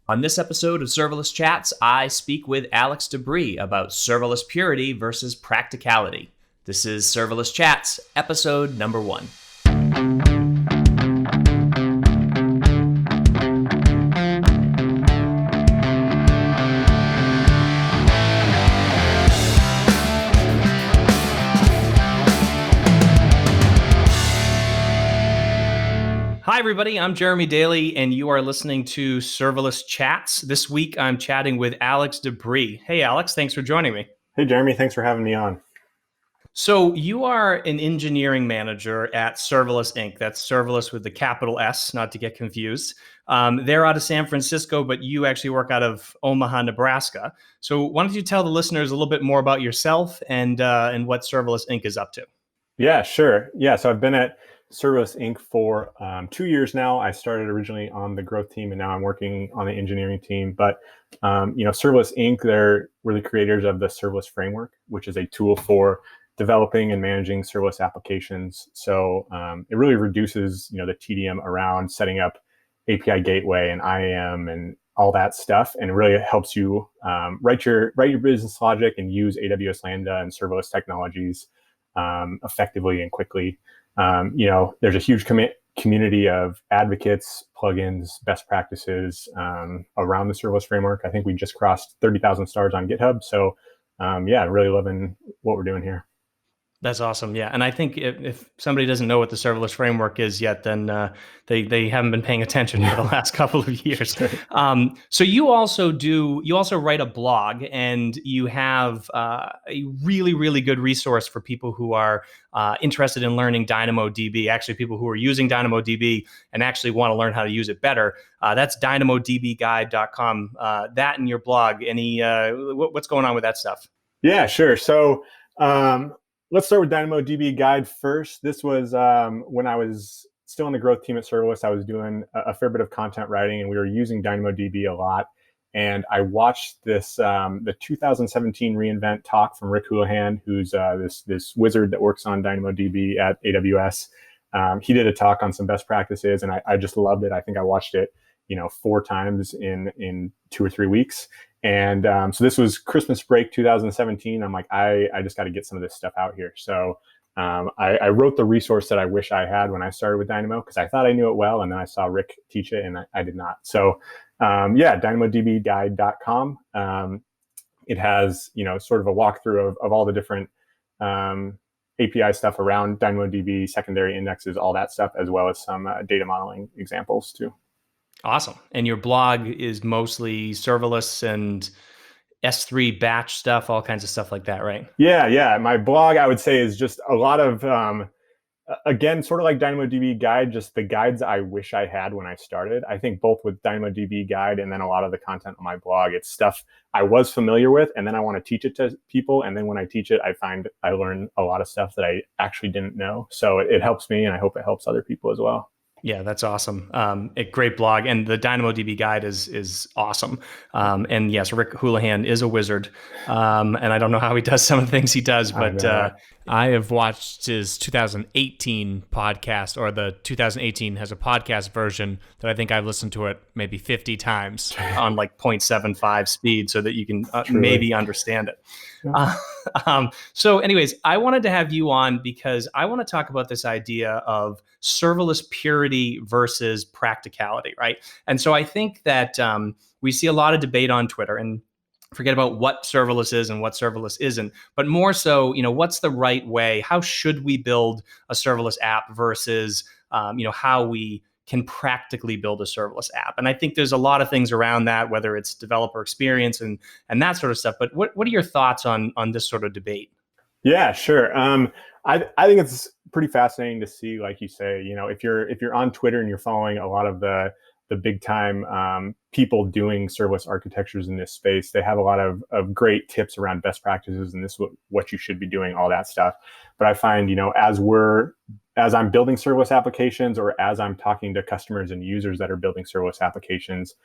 On this episode of Serverless Chats, I speak with Alex DeBrie about serverless purity versus practicality. This is Serverless Chats, episode number 1. Hi, everybody. I'm Jeremy Daly, and you are listening to Serverless Chats. This week, I'm chatting with Alex DeBrie. Hey, Alex. Thanks for joining me. Hey, Jeremy. Thanks for having me on. So you are an engineering manager at Serverless Inc. That's Serverless with the capital S, not to get confused. They're out of San Francisco, but you actually work out of Omaha, Nebraska. So why don't you tell the listeners a little bit more about yourself and what Serverless Inc. is up to? Yeah, sure. Yeah, so I've been at Serverless Inc. for 2 years now. I started originally on the growth team, and now I'm working on the engineering team. But Serverless Inc., we're the creators of the Serverless framework, which is a tool for developing and managing serverless applications. So it really reduces the TDM around setting up API gateway and IAM and all that stuff, and it really helps you write your business logic and use AWS Lambda and serverless technologies effectively and quickly. There's a huge community of advocates, plugins, best practices around the serverless framework. I think we just crossed 30,000 stars on GitHub. So really loving what we're doing here. That's awesome. Yeah. And I think if somebody doesn't know what the serverless framework is yet, then they haven't been paying attention for the last couple of years. So you also write a blog, and you have a really, really good resource for people who are interested in learning DynamoDB, actually people who are using DynamoDB and actually want to learn how to use it better. That's dynamodbguide.com. That and your blog, what's going on with that stuff? Yeah, sure. So, let's start with DynamoDB Guide first. This was when I was still on the growth team at Serverless. I was doing a fair bit of content writing, and we were using DynamoDB a lot. And I watched the 2017 reInvent talk from Rick Houlihan, who's this wizard that works on DynamoDB at AWS. He did a talk on some best practices, and I just loved it. I think I watched it 4 times in 2 or 3 weeks. And so this was Christmas break 2017. I'm like, I just got to get some of this stuff out here. So I wrote the resource that I wish I had when I started with Dynamo, because I thought I knew it well, and then I saw Rick teach it, and I did not. So dynamodbguide.com. It has sort of a walkthrough of all the different API stuff around DynamoDB, secondary indexes, all that stuff, as well as some data modeling examples too. Awesome. And your blog is mostly serverless and S3 batch stuff, all kinds of stuff like that, right? Yeah. My blog, I would say, is just a lot of, again, sort of like DynamoDB Guide, just the guides I wish I had when I started. I think both with DynamoDB Guide and then a lot of the content on my blog, it's stuff I was familiar with, and then I want to teach it to people. And then when I teach it, I find I learn a lot of stuff that I actually didn't know. So it helps me, and I hope it helps other people as well. Yeah, that's awesome. A great blog, and the DynamoDB guide is awesome. And yes, Rick Houlihan is a wizard, and I don't know how he does some of the things he does, but I have watched his 2018 podcast, or the 2018 has a podcast version that I think I've listened to it maybe 50 times on like 0.75 speed, so that you can maybe understand it. So anyways, I wanted to have you on because I want to talk about this idea of serverless purity versus practicality, right? And so I think that we see a lot of debate on Twitter, and forget about what serverless is and what serverless isn't, but more so, what's the right way? How should we build a serverless app versus, how we can practically build a serverless app? And I think there's a lot of things around that, whether it's developer experience and that sort of stuff. But what are your thoughts on this sort of debate? Yeah, sure. I think it's pretty fascinating to see, like you say, if you're on Twitter and you're following a lot of the big time people doing serverless architectures in this space, they have a lot of great tips around best practices, and this is what you should be doing, all that stuff. But I find, as I'm building serverless applications, or as I'm talking to customers and users that are building serverless applications,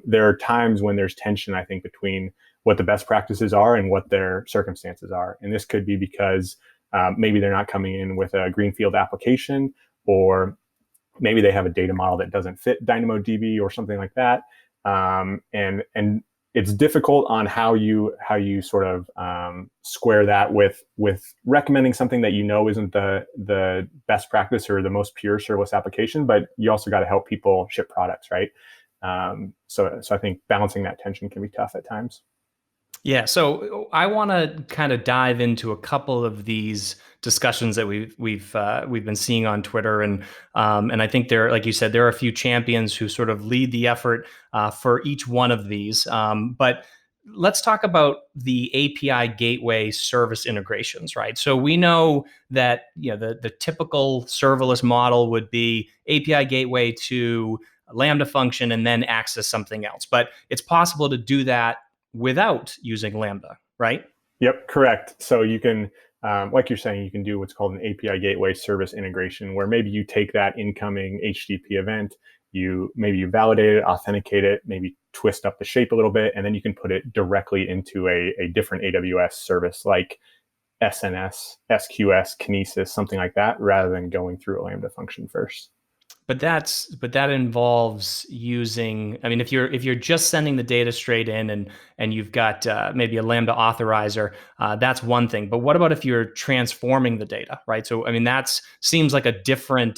there are times when there's tension, I think, between what the best practices are and what their circumstances are. And this could be because maybe they're not coming in with a greenfield application, or maybe they have a data model that doesn't fit DynamoDB or something like that. And it's difficult on how you sort of square that with recommending something that isn't the best practice or the most pure serverless application, but you also got to help people ship products, right? So I think balancing that tension can be tough at times. Yeah, so I want to kind of dive into a couple of these discussions that we've been seeing on Twitter, and I think there, like you said, there are a few champions who sort of lead the effort for each one of these. But let's talk about the API gateway service integrations, right? So we know that the typical serverless model would be API gateway to a Lambda function and then access something else, but it's possible to do that without using Lambda, right? Yep, correct. So you can, like you're saying, you can do what's called an API gateway service integration, where maybe you take that incoming HTTP event, you validate it, authenticate it, maybe twist up the shape a little bit, and then you can put it directly into a different AWS service like SNS, SQS, Kinesis, something like that, rather than going through a Lambda function first. But that involves using, I mean, if you're just sending the data straight in and you've got maybe a Lambda authorizer, that's one thing. But what about if you're transforming the data, right? So I mean, that seems like a different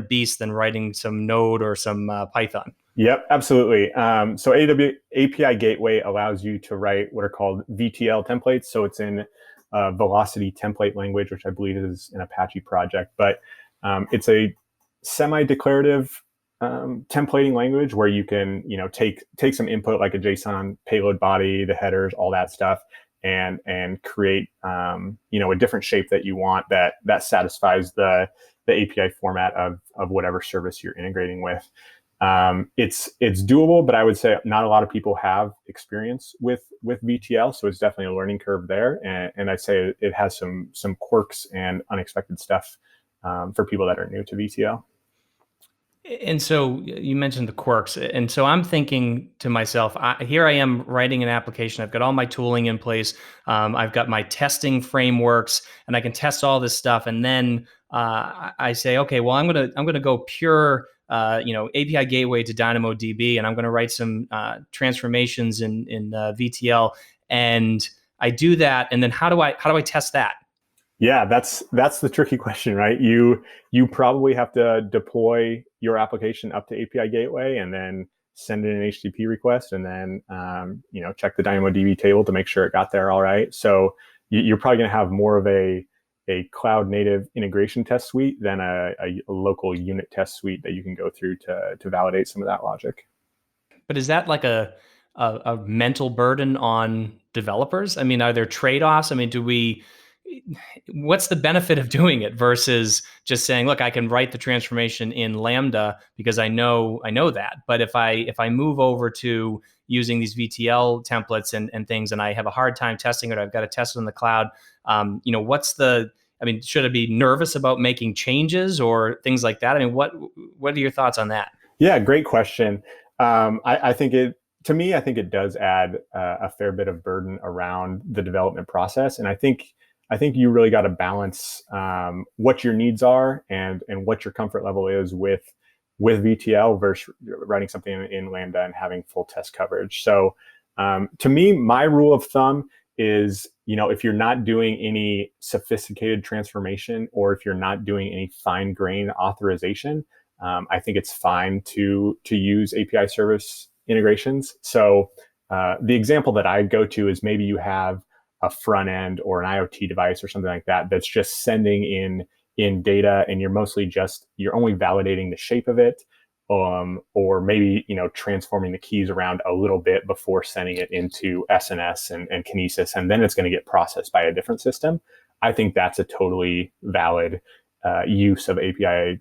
beast than writing some Node or some Python. Yep, absolutely. So API Gateway allows you to write what are called VTL templates. So it's in Velocity template language, which I believe is an Apache project, but it's a semi-declarative templating language where you can take some input like a JSON payload body, the headers, all that stuff, and create a different shape that you want that satisfies the API format of whatever service you're integrating with. It's doable, but I would say not a lot of people have experience with VTL, so it's definitely a learning curve there. And I'd say it has some quirks and unexpected stuff for people that are new to VTL. And so you mentioned the quirks. And so I'm thinking to myself, here I am writing an application. I've got all my tooling in place. I've got my testing frameworks, and I can test all this stuff. And then I say, okay, well, I'm gonna go pure, API gateway to DynamoDB, and I'm going to write some transformations in VTL. And I do that. And then how do I test that? Yeah, that's the tricky question, right? You probably have to deploy your application up to API Gateway and then send in an HTTP request, and then check the DynamoDB table to make sure it got there all right. So you're probably going to have more of a cloud native integration test suite than a local unit test suite that you can go through to validate some of that logic. But is that like a mental burden on developers? I mean, are there trade-offs? I mean, what's the benefit of doing it versus just saying, look, I can write the transformation in Lambda because I know that. But if I move over to using these VTL templates and things, and I have a hard time testing it, I've got to test it in the cloud. Should I be nervous about making changes or things like that? I mean, what are your thoughts on that? Yeah, great question. I think it does add a fair bit of burden around the development process, and I think you really got to balance what your needs are and what your comfort level is with VTL versus writing something in Lambda and having full test coverage. So to me, my rule of thumb is, if you're not doing any sophisticated transformation or if you're not doing any fine grained authorization, I think it's fine to use API service integrations. So the example that I go to is maybe you have a front end or an IoT device or something like that that's just sending in data, and you're only validating the shape of it, or maybe transforming the keys around a little bit before sending it into SNS and Kinesis, and then it's going to get processed by a different system. I think that's a totally valid use of API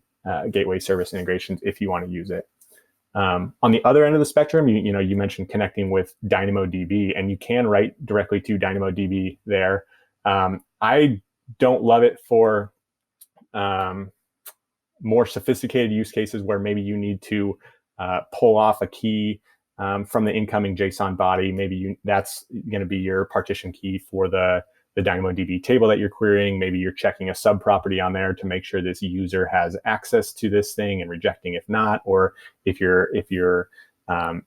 gateway service integrations if you want to use it. On the other end of the spectrum, you mentioned connecting with DynamoDB, and you can write directly to DynamoDB there. I don't love it for more sophisticated use cases where maybe you need to pull off a key from the incoming JSON body. Maybe that's going to be your partition key for the DynamoDB table that you're querying. Maybe you're checking a subproperty on there to make sure this user has access to this thing and rejecting if not, or if you're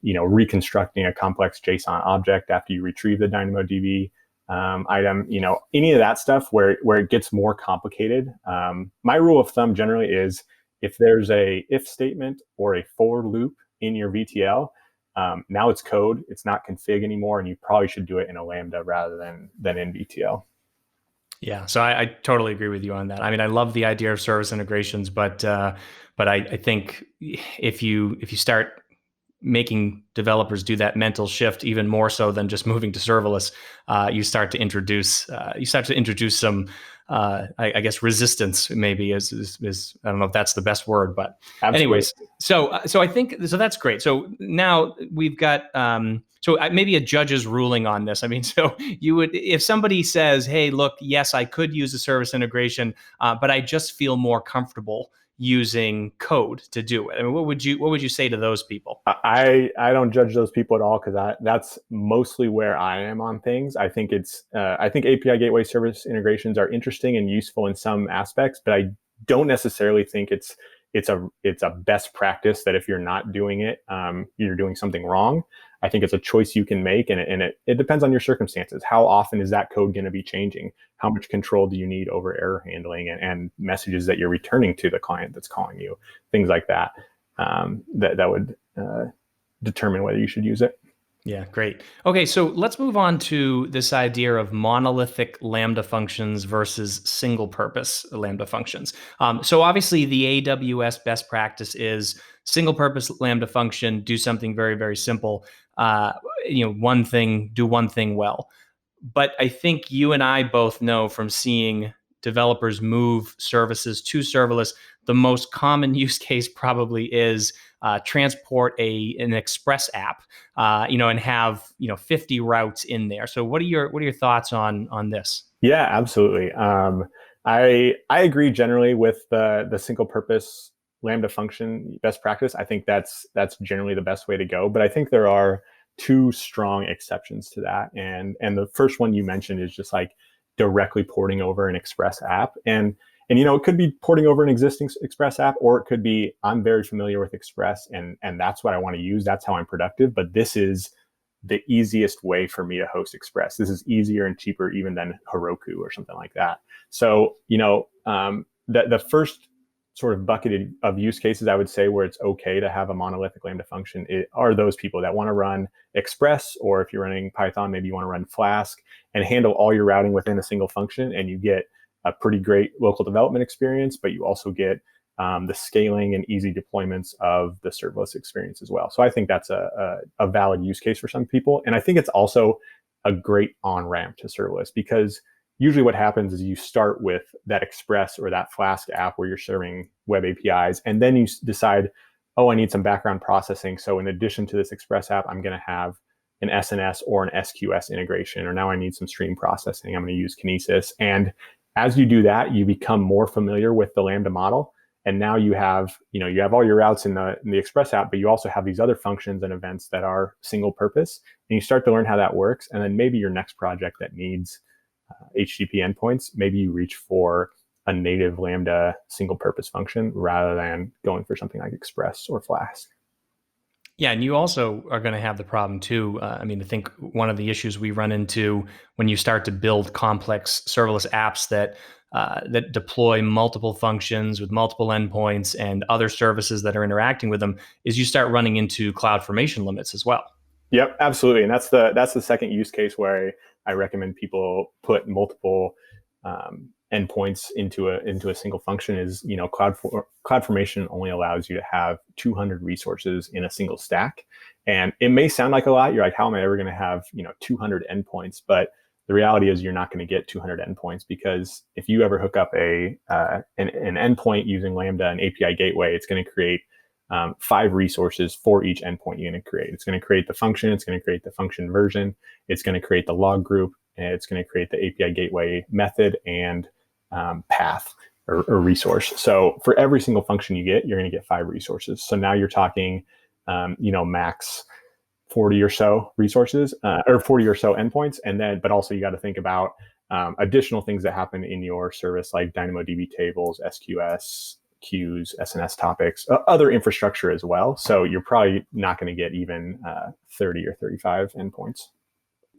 reconstructing a complex JSON object after you retrieve the DynamoDB item, any of that stuff where it gets more complicated. My rule of thumb generally is if there's a if statement or a for loop in your VTL, now it's code, it's not config anymore, and you probably should do it in a Lambda rather than in VTL. Yeah, so I totally agree with you on that. I mean, I love the idea of service integrations, but I think if you start making developers do that mental shift even more so than just moving to serverless, you start to introduce some I guess resistance, maybe is I don't know if that's the best word, but Absolutely. Anyways, so I think so that's great. So now we've got maybe a judge's ruling on this. I mean, so you would, if somebody says, hey, look, yes, I could use a service integration, but I just feel more comfortable using code to do it. I mean, what would you say to those people? I don't judge those people at all, because that's mostly where I am on things. I think I think API gateway service integrations are interesting and useful in some aspects, but I don't necessarily think it's a best practice that if you're not doing it, you're doing something wrong. I think it's a choice you can make, and it depends on your circumstances. How often is that code going to be changing? How much control do you need over error handling and messages that you're returning to the client that's calling you? Things like that. That would determine whether you should use it. Yeah, great. Okay, so let's move on to this idea of monolithic Lambda functions versus single purpose Lambda functions. So obviously the AWS best practice is single purpose Lambda function, do something very, very simple. One thing, do one thing well. But I think you and I both know from seeing developers move services to serverless, the most common use case probably is transport an Express app, and have 50 routes in there. So what are your thoughts on this? Yeah, absolutely. I agree generally with the single purpose Lambda function best practice. I think that's generally the best way to go. But I think there are two strong exceptions to that, and the first one you mentioned is just like directly porting over an Express app. And it could be porting over an existing Express app, or it could be I'm very familiar with Express and that's what I want to use. That's how I'm productive. But this is the easiest way for me to host Express. This is easier and cheaper even than Heroku or something like that. So, the first sort of bucket of use cases I would say where it's okay to have a monolithic Lambda function are those people that want to run Express, or if you're running Python, maybe you want to run Flask and handle all your routing within a single function, and you get a pretty great local development experience, but you also get the scaling and easy deployments of the serverless experience as well. So I think that's a valid use case for some people. And I think it's also a great on-ramp to serverless, because usually what happens is you start with that Express or that Flask app where you're serving web APIs, and then you decide, oh, I need some background processing. So in addition to this Express app, I'm going to have an SNS or an SQS integration, or now I need some stream processing. I'm going to use Kinesis. And as you do that, you become more familiar with the Lambda model. And now you have all your routes in the Express app, but you also have these other functions and events that are single purpose. And you start to learn how that works. And then maybe your next project that needs HTTP endpoints, maybe you reach for a native Lambda single purpose function rather than going for something like Express or Flask. Yeah, and you also are going to have the problem too. I think one of the issues we run into when you start to build complex serverless apps that deploy multiple functions with multiple endpoints and other services that are interacting with them is you start running into CloudFormation limits as well. Yep, absolutely, and that's the second use case where I recommend people put multiple endpoints into a single function. Is CloudFormation only allows you to have 200 resources in a single stack, and it may sound like a lot. You're like, how am I ever going to have 200 endpoints? But the reality is you're not going to get 200 endpoints, because if you ever hook up an endpoint using Lambda, an API gateway, it's going to create 5 resources for each endpoint you're going to create. It's going to create the function, it's going to create the function version, it's going to create the log group, and it's going to create the API gateway method and path or resource. So for every single function you get, you're going to get 5 resources. So now you're talking, max 40 or so resources or 40 or so endpoints. And then, but also you got to think about additional things that happen in your service, like DynamoDB tables, SQS, queues, SNS topics, other infrastructure as well. So you're probably not going to get even 30 or 35 endpoints.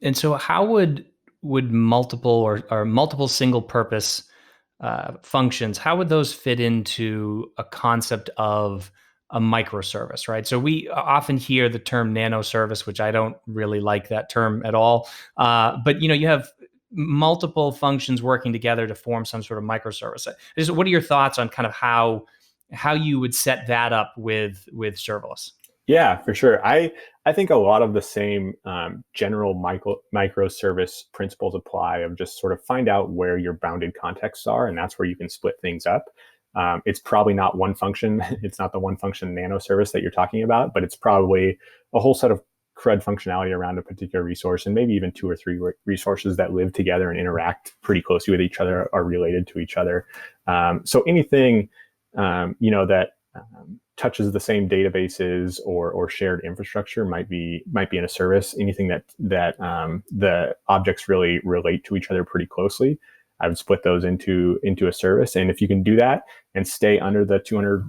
And so how would multiple or multiple single purpose functions, how would those fit into a concept of a microservice, right? So we often hear the term nano service, which I don't really like that term at all. But you have multiple functions working together to form some sort of microservice. What are your thoughts on kind of how you would set that up with serverless? Yeah, for sure. I think a lot of the same general microservice principles apply, of just sort of find out where your bounded contexts are, and that's where you can split things up. It's probably not one function. It's not the one function nano service that you're talking about, but it's probably a whole set of CRUD functionality around a particular resource, and maybe even 2 or 3 resources that live together and interact pretty closely with each other, are related to each other. So anything that touches the same databases or shared infrastructure might be in a service. Anything that the objects really relate to each other pretty closely, I would split those into a service. And if you can do that and stay under the 200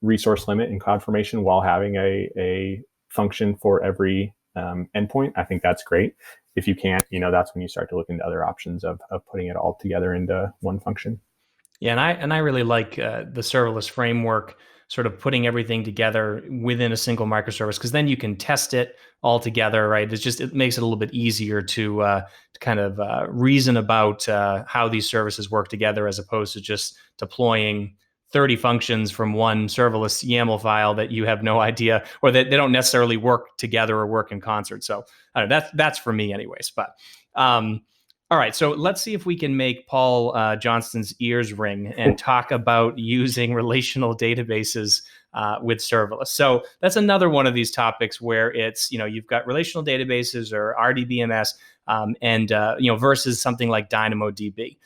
resource limit in CloudFormation while having a function for every endpoint, I think that's great. If you can't, that's when you start to look into other options of putting it all together into one function. Yeah, and I really like the serverless framework, sort of putting everything together within a single microservice, because then you can test it all together, right? It makes it a little bit easier to kind of reason about how these services work together, as opposed to just deploying 30 functions from one serverless YAML file that you have no idea, or that they don't necessarily work together or work in concert. So I don't know, that's for me anyways. But all right, so let's see if we can make Paul Johnston's ears ring and talk about using relational databases with serverless. So that's another one of these topics where it's, you've got relational databases or RDBMS and versus something like DynamoDB.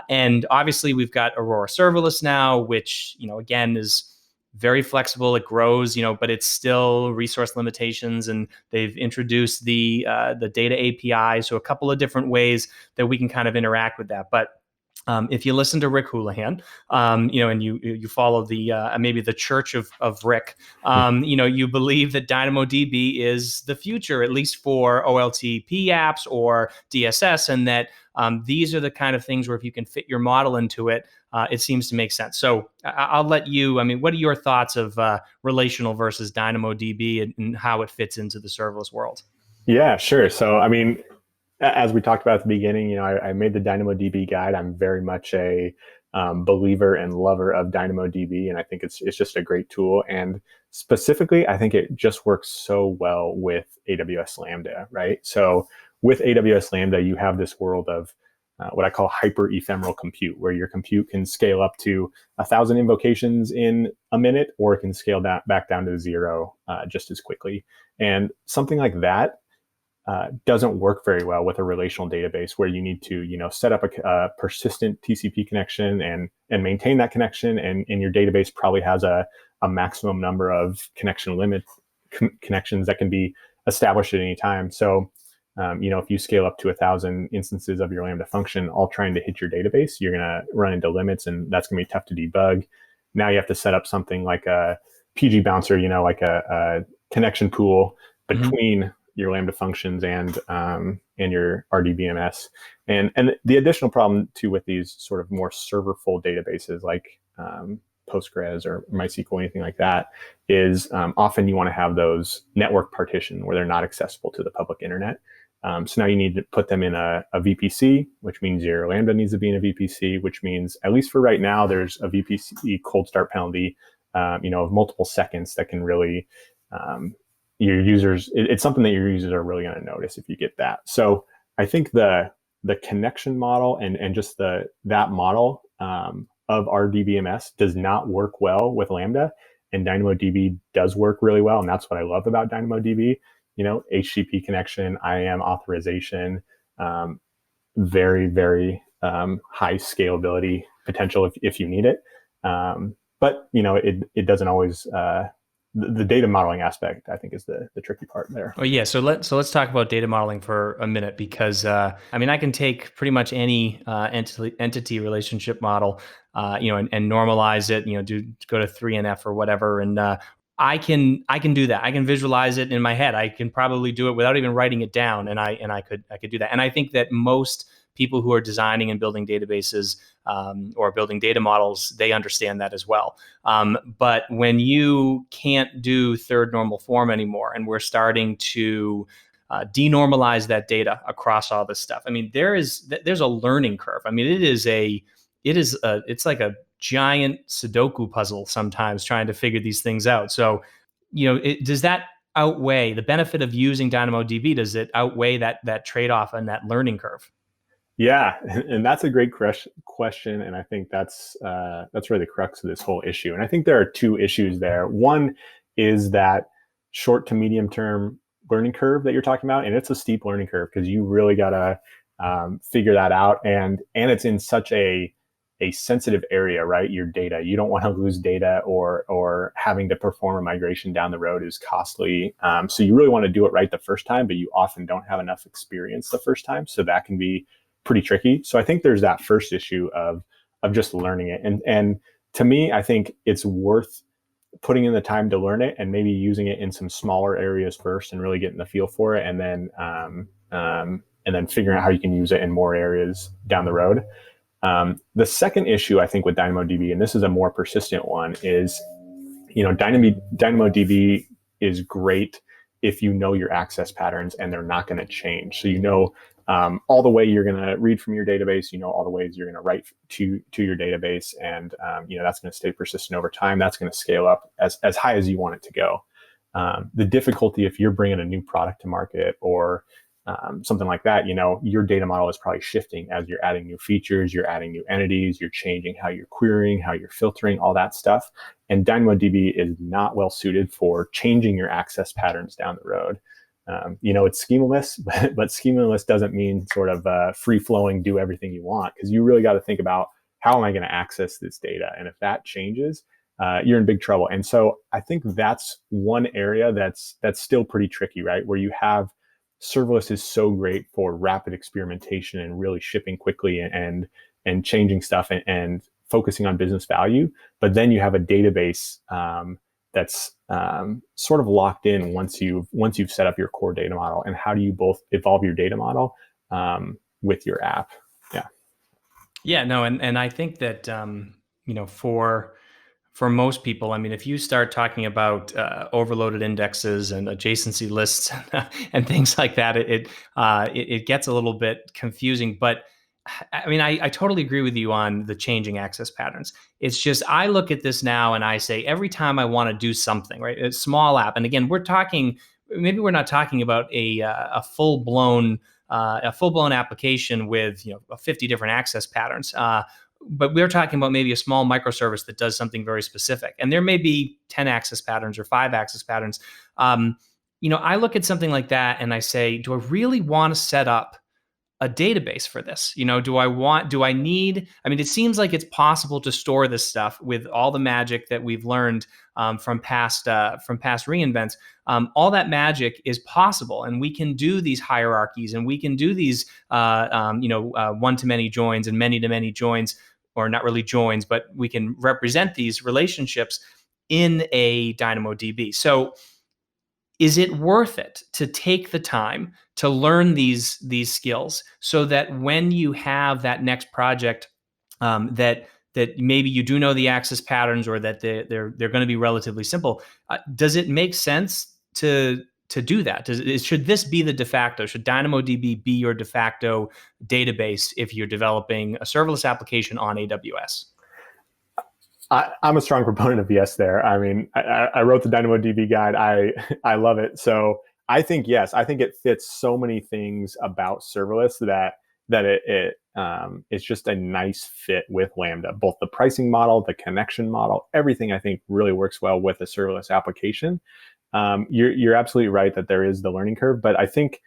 And obviously we've got Aurora Serverless now, which, again, is very flexible. It grows, but it's still resource limitations, and they've introduced the data API. So a couple of different ways that we can kind of interact with that. But if you listen to Rick Houlihan, and you follow the maybe the Church of Rick, you believe that DynamoDB is the future, at least for OLTP apps or DSS, and that these are the kind of things where if you can fit your model into it, it seems to make sense. So I'll let you. What are your thoughts of relational versus DynamoDB and how it fits into the serverless world? Yeah, sure. So as we talked about at the beginning, I made the DynamoDB guide. I'm very much a believer and lover of DynamoDB, and I think it's just a great tool. And specifically, I think it just works so well with AWS Lambda, right? So with AWS Lambda, you have this world of what I call hyper ephemeral compute, where your compute can scale up to 1,000 invocations in a minute, or it can scale back down to 0 just as quickly. And something like that doesn't work very well with a relational database, where you need to, set up a persistent TCP connection and maintain that connection. And your database probably has a maximum number of connections that can be established at any time. So, if you scale up to 1,000 instances of your Lambda function, all trying to hit your database, you're going to run into limits, and that's going to be tough to debug. Now you have to set up something like a PG bouncer, like a connection pool between your Lambda functions and your RDBMS. And the additional problem too with these sort of more serverful databases like Postgres or MySQL, anything like that, is often you want to have those network partition where they're not accessible to the public internet. So now you need to put them in a VPC, which means your Lambda needs to be in a VPC, which means, at least for right now, there's a VPC cold start penalty, of multiple seconds that can really, your users, it's something that your users are really going to notice if you get that. So I think the connection model and just that model of RDBMS does not work well with Lambda, and DynamoDB does work really well. And that's what I love about DynamoDB. HTTP connection, IAM authorization, very, very high scalability potential if you need it. But it doesn't always the data modeling aspect, I think, is the tricky part there. Oh yeah, so let's talk about data modeling for a minute, because I mean, I can take pretty much any entity relationship model, and normalize it, go to 3NF or whatever, and I can do that. I can visualize it in my head. I can probably do it without even writing it down, and I could do that. And I think that most people who are designing and building databases or building data models, they understand that as well. But when you can't do third normal form anymore, and we're starting to denormalize that data across all this stuff, I mean, there's a learning curve. I mean, it's like a giant Sudoku puzzle sometimes, trying to figure these things out. So, does that outweigh the benefit of using DynamoDB? Does it outweigh that trade-off and that learning curve? Yeah, and that's a great question, and I think that's really the crux of this whole issue. And I think there are two issues there. One is that short to medium term learning curve that you're talking about, and it's a steep learning curve, because you really gotta figure that out, and it's in such a sensitive area, right? Your data, you don't want to lose data, or having to perform a migration down the road is costly. So you really want to do it right the first time, but you often don't have enough experience the first time, so that can be pretty tricky. So I think there's that first issue of just learning it. And to me, I think it's worth putting in the time to learn it, and maybe using it in some smaller areas first and really getting the feel for it, and then figuring out how you can use it in more areas down the road. The second issue, I think, with DynamoDB, and this is a more persistent one, is, DynamoDB is great if you know your access patterns and they're not going to change. So all the way you're going to read from your database, all the ways you're going to write to your database, and that's going to stay persistent over time. That's going to scale up as high as you want it to go. The difficulty, if you're bringing a new product to market or something like that, your data model is probably shifting as you're adding new features, you're adding new entities, you're changing how you're querying, how you're filtering, all that stuff. And DynamoDB is not well suited for changing your access patterns down the road. It's schemaless, but schemaless doesn't mean sort of free-flowing, do everything you want, because you really got to think about, how am I going to access this data? And if that changes, you're in big trouble. And so I think that's one area that's still pretty tricky, right? Where you have serverless is so great for rapid experimentation and really shipping quickly and changing stuff and focusing on business value. But then you have a database that's sort of locked in once you've set up your core data model. And how do you both evolve your data model with your app? Yeah, no, and I think that for most people, I mean, if you start talking about overloaded indexes and adjacency lists and things like that, it gets a little bit confusing. But I mean, I totally agree with you on the changing access patterns. It's just, I look at this now and I say, every time I want to do something, right, a small app, and again, maybe we're not talking about a full-blown application with 50 different access patterns. But we're talking about maybe a small microservice that does something very specific. And there may be 10 access patterns or 5 access patterns. I look at something like that and I say, do I really want to set up a database for this? It seems like it's possible to store this stuff with all the magic that we've learned from past reinvents. All that magic is possible, and we can do these hierarchies, and we can do these one-to-many joins and many-to-many joins, or not really joins, but we can represent these relationships in a DynamoDB. So is it worth it to take the time to learn these skills, so that when you have that next project, that maybe you do know the access patterns, or that they're going to be relatively simple? Does it make sense to do that? Should this be the de facto? Should DynamoDB be your de facto database if you're developing a serverless application on AWS? I'm a strong proponent of yes there. I mean, I wrote the DynamoDB guide. I love it. So I think yes. I think it fits so many things about serverless that it's just a nice fit with Lambda. Both the pricing model, the connection model, everything I think really works well with a serverless application. You're absolutely right that there is the learning curve, but I think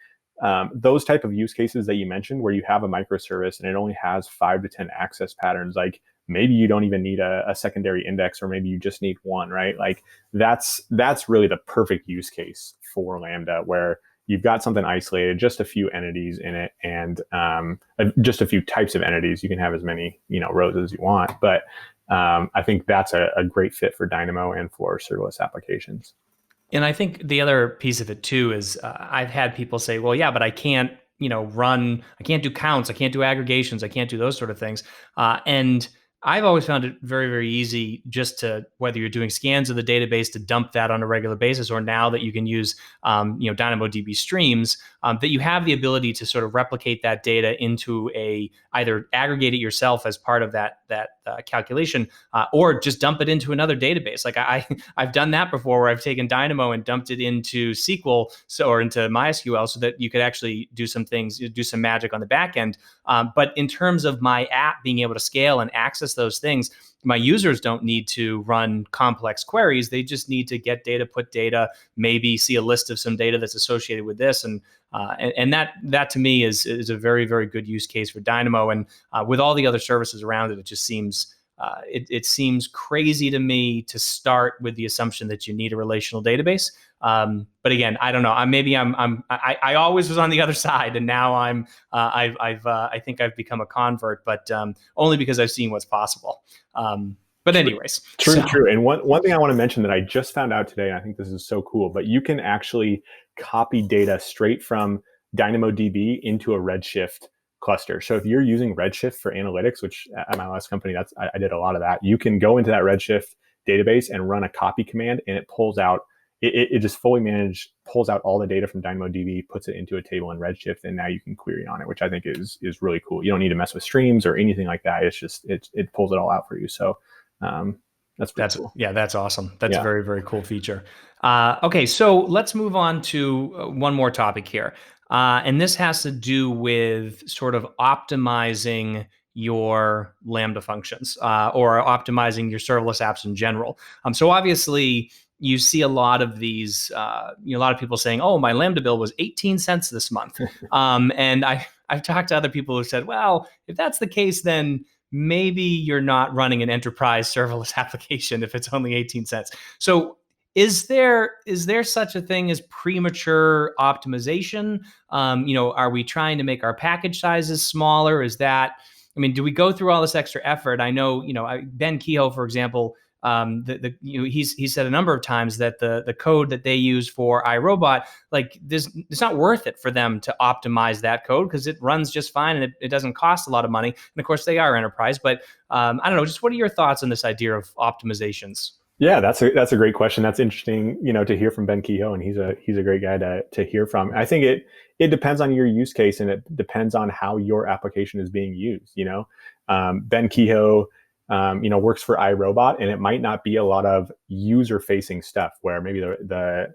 those type of use cases that you mentioned, where you have a microservice and it only has 5 to 10 access patterns, like maybe you don't even need a secondary index, or maybe you just need one, right? Like that's really the perfect use case for Lambda, where you've got something isolated, just a few entities in it, and just a few types of entities. You can have as many, rows as you want, but I think that's a great fit for Dynamo and for serverless applications. And I think the other piece of it too is I've had people say, well, yeah, but I can't, I can't do counts, I can't do aggregations, I can't do those sort of things. And I've always found it very, very easy just to, whether you're doing scans of the database, to dump that on a regular basis, or now that you can use, DynamoDB Streams, that you have the ability to sort of replicate that data into either aggregate it yourself as part of that calculation, or just dump it into another database. Like I've done that before, where I've taken Dynamo and dumped it into SQL, or into MySQL, so that you could actually do some things, do some magic on the back end. But in terms of my app being able to scale and access those things, my users don't need to run complex queries. They just need to get data, put data, maybe see a list of some data that's associated with this. And that to me is a very, very good use case for Dynamo. And with all the other services around it, it just seems it seems crazy to me to start with the assumption that you need a relational database. But again, I don't know. I always was on the other side, and now I think I've become a convert, but only because I've seen what's possible. But anyways, true. And one thing I want to mention that I just found out today, and I think this is so cool, but you can actually copy data straight from DynamoDB into a Redshift cluster. So if you're using Redshift for analytics, which at my last company, I did a lot of that, you can go into that Redshift database and run a copy command, and it pulls out, it just fully managed, pulls out all the data from DynamoDB, puts it into a table in Redshift, and now you can query on it, which I think is really cool. You don't need to mess with streams or anything like that. It's just, it pulls it all out for you. So that's cool. Yeah, that's awesome. That's a very, very cool feature. Okay, so let's move on to one more topic here. And this has to do with sort of optimizing your Lambda functions, or optimizing your serverless apps in general. So obviously, you see a lot of these, a lot of people saying, "Oh, my Lambda bill was 18 cents this month," and I've talked to other people who said, "Well, if that's the case, then maybe you're not running an enterprise serverless application if it's only 18 cents." So is there such a thing as premature optimization? Are we trying to make our package sizes smaller? Do we go through all this extra effort? I know, Ben Kehoe, for example, he's said a number of times that the code that they use for iRobot, like it's not worth it for them to optimize that code, because it runs just fine and it doesn't cost a lot of money. And of course they are enterprise, but I don't know, just what are your thoughts on this idea of optimizations? Yeah, that's a great question. That's interesting, to hear from Ben Kehoe, and he's a great guy to hear from. I think it depends on your use case, and it depends on how your application is being used. Ben Kehoe, works for iRobot, and it might not be a lot of user-facing stuff where maybe the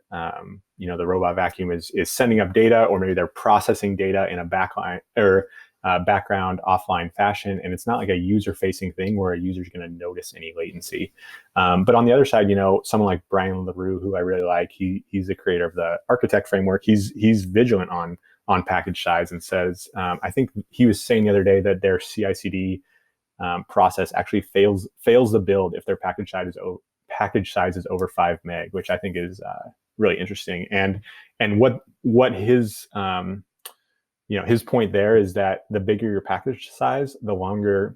robot vacuum is sending up data, or maybe they're processing data in a backline or background offline fashion, and it's not like a user-facing thing where a user is going to notice any latency. But on the other side, someone like Brian LaRue, who I really like, he's the creator of the Architect framework. He's vigilant on package size, and says, I think he was saying the other day that their CI/CD process actually fails the build if their package size is over 5 meg, which I think is really interesting. And what his his point there is that the bigger your package size, the longer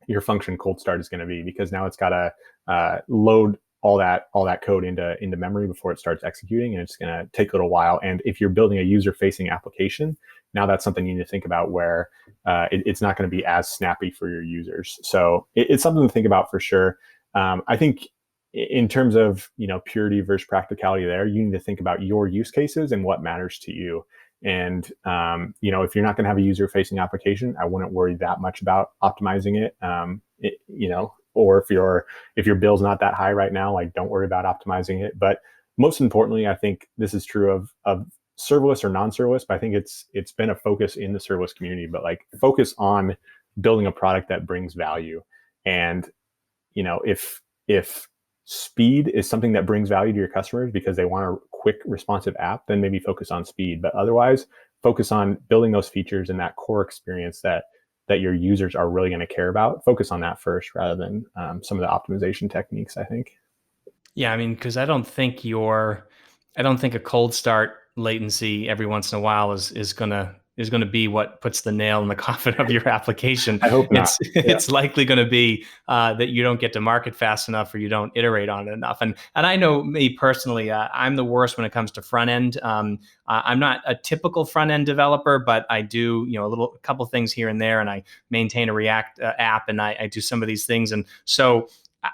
your function cold start is going to be, because now it's got to load all that code into memory before it starts executing, and it's going to take a little while. And if you're building a user-facing application, now that's something you need to think about, where it's not going to be as snappy for your users. So it's something to think about for sure. I think in terms of purity versus practicality, there you need to think about your use cases and what matters to you. And if you're not going to have a user-facing application, I wouldn't worry that much about optimizing it. Or if your bill's not that high right now, like, don't worry about optimizing it. But most importantly, I think this is true of serverless or non-serverless, but I think it's been a focus in the serverless community, but like, focus on building a product that brings value. And if speed is something that brings value to your customers because they want a quick, responsive app, then maybe focus on speed. But otherwise, focus on building those features and that core experience that that your users are really going to care about, focus on that first rather than some of the optimization techniques, I think. Yeah, I mean, because I don't think a cold start latency every once in a while is gonna be what puts the nail in the coffin of your application. I hope not. It's likely going to be that you don't get to market fast enough, or you don't iterate on it enough. And I know me personally, I'm the worst when it comes to front end. I'm not a typical front end developer, but I do a couple things here and there, and I maintain a React app, and I do some of these things, and so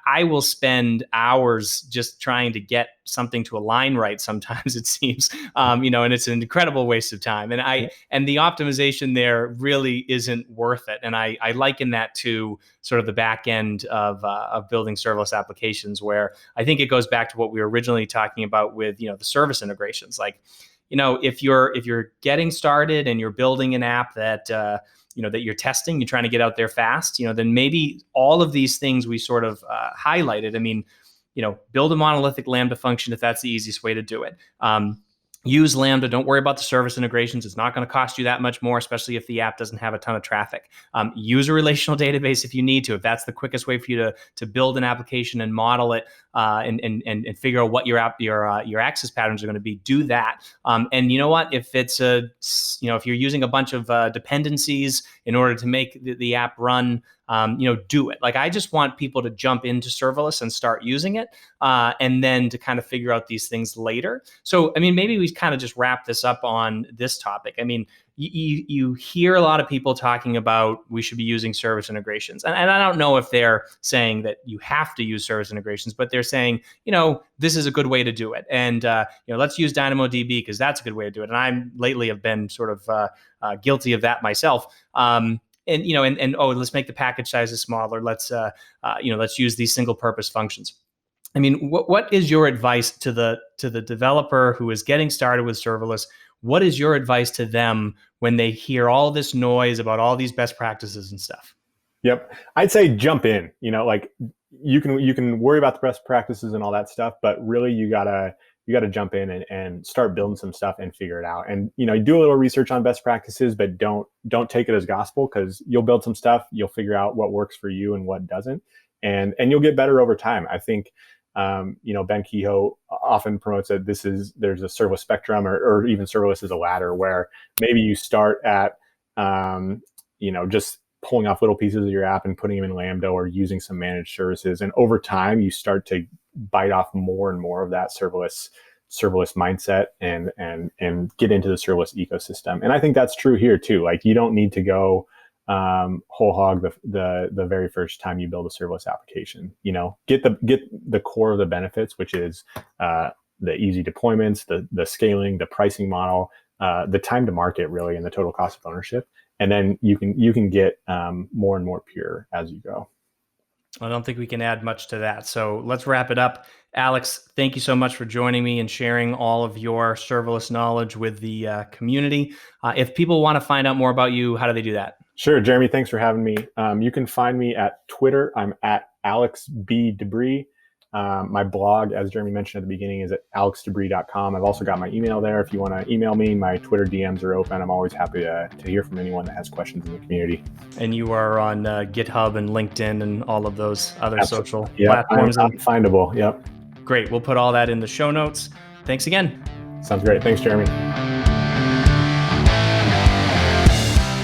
I will spend hours just trying to get something to align right. Sometimes it seems, and it's an incredible waste of time. And the optimization there really isn't worth it. And I liken that to sort of the back end of building serverless applications, where I think it goes back to what we were originally talking about with, the service integrations. Like, if you're getting started and you're building an app that that you're testing, you're trying to get out there fast, then maybe all of these things we sort of highlighted. I mean, build a monolithic Lambda function if that's the easiest way to do it. Use Lambda. Don't worry about the service integrations. It's not going to cost you that much more, especially if the app doesn't have a ton of traffic. Use a relational database if you need to. If that's the quickest way for you to build an application and model it and figure out what your access patterns are going to be, do that. And you know what? If it's if you're using a bunch of dependencies in order to make the app run, do it. Like, I just want people to jump into serverless and start using it, and then to kind of figure out these things later. So, I mean, maybe we kind of just wrap this up on this topic. I mean, you hear a lot of people talking about we should be using service integrations. And I don't know if they're saying that you have to use service integrations, but they're saying, this is a good way to do it. And, let's use DynamoDB because that's a good way to do it. And I lately have been sort of guilty of that myself. Let's make the package sizes smaller. Let's use these single purpose functions. I mean, what is your advice to the developer who is getting started with serverless? What is your advice to them when they hear all this noise about all these best practices and stuff? Yep. I'd say jump in. Like, you can worry about the best practices and all that stuff, but really you gotta jump in and start building some stuff and figure it out. And you do a little research on best practices, but don't take it as gospel, because you'll build some stuff, you'll figure out what works for you and what doesn't, and you'll get better over time. I think Ben Kehoe often promotes that there's a serverless spectrum, or even serverless is a ladder, where maybe you start at just pulling off little pieces of your app and putting them in Lambda or using some managed services, and over time you start to bite off more and more of that serverless mindset and get into the serverless ecosystem. And I think that's true here too. Like, you don't need to go whole hog the very first time you build a serverless application. Get the core of the benefits, which is the easy deployments, the scaling, the pricing model, the time to market, really, and the total cost of ownership. And then you can get more and more pure as you go. I don't think we can add much to that. So let's wrap it up. Alex, thank you so much for joining me and sharing all of your serverless knowledge with the community. If people want to find out more about you, how do they do that? Sure, Jeremy, thanks for having me. You can find me at Twitter. I'm at Alex B. DeBrie. My blog, as Jeremy mentioned at the beginning, is at alexdebrie.com. I've also got my email there. If you want to email me, my Twitter DMs are open. I'm always happy to hear from anyone that has questions in the community. And you are on GitHub and LinkedIn and all of those other social platforms. platforms. I'm findable. Yep. Great. We'll put all that in the show notes. Thanks again. Sounds great. Thanks, Jeremy.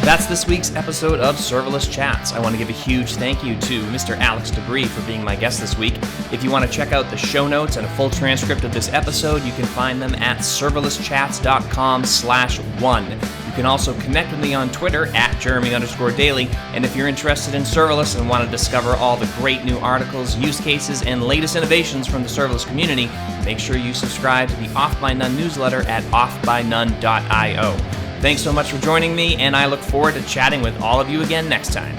That's this week's episode of Serverless Chats. I want to give a huge thank you to Mr. Alex DeBrie for being my guest this week. If you want to check out the show notes and a full transcript of this episode, you can find them at serverlesschats.com/1. You can also connect with me on Twitter at Jeremy_Daily. And if you're interested in serverless and want to discover all the great new articles, use cases, and latest innovations from the serverless community, make sure you subscribe to the Off by None newsletter at offbynone.io. Thanks so much for joining me, and I look forward to chatting with all of you again next time.